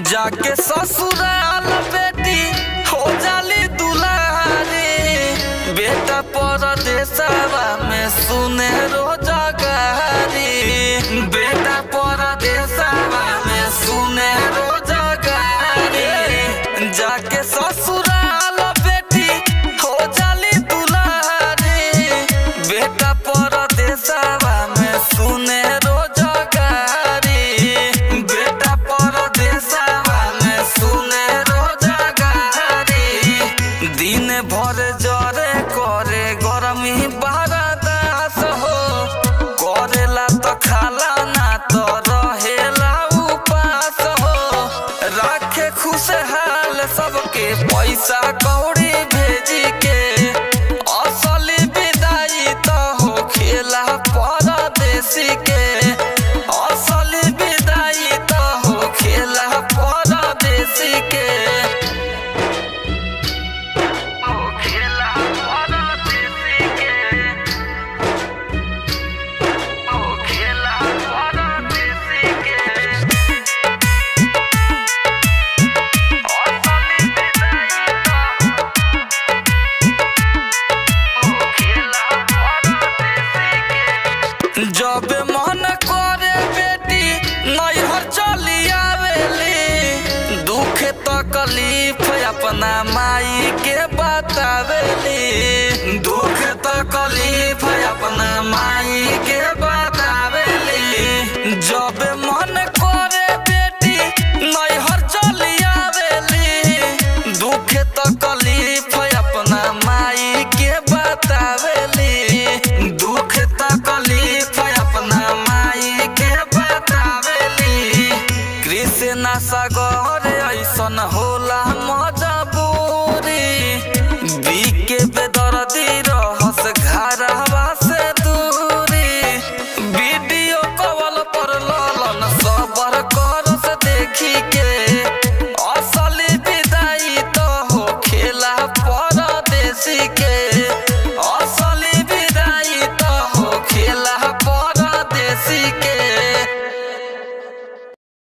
जाके ससुराल बेटी हो जाली दुलारी, बेटा परदेसवा में सुने रोजगारी, बेटा परदेसवा में सुने रोजगारी। जाके ससुराल बेटी हो जाली दुलारी, बेटा परदेसवा में सुने रोजगारी, बेटा परदेसवा में सुने रोजगारी। दिन भर जरे करे गरमी बरदास हो, करेला तो खाला ना तो रहेला उपास हो। राखे खुशहाल सबके पैसा कौड़ी भेजी के, असली विदाई तो हो खेला परदेसी के, असली विदाई तो हो खेला परदेसी के, हो खेला परदेसी के, हो खेला परदेसी के। असली विदाई तो हो खेला परदेसी के। जब मन करे बेटी नैहर चली आवेली, दुख तकलीफ अपना माई के बतावेली, दुख तकलीफ अपना माई के बतावेली। जब मन करे बेटी नैहर चली आवेली, दुख तकलीफ अपना माई के बतावेली, दुख तकलीफ अपना माई के बतावेली। कृष्ण सागर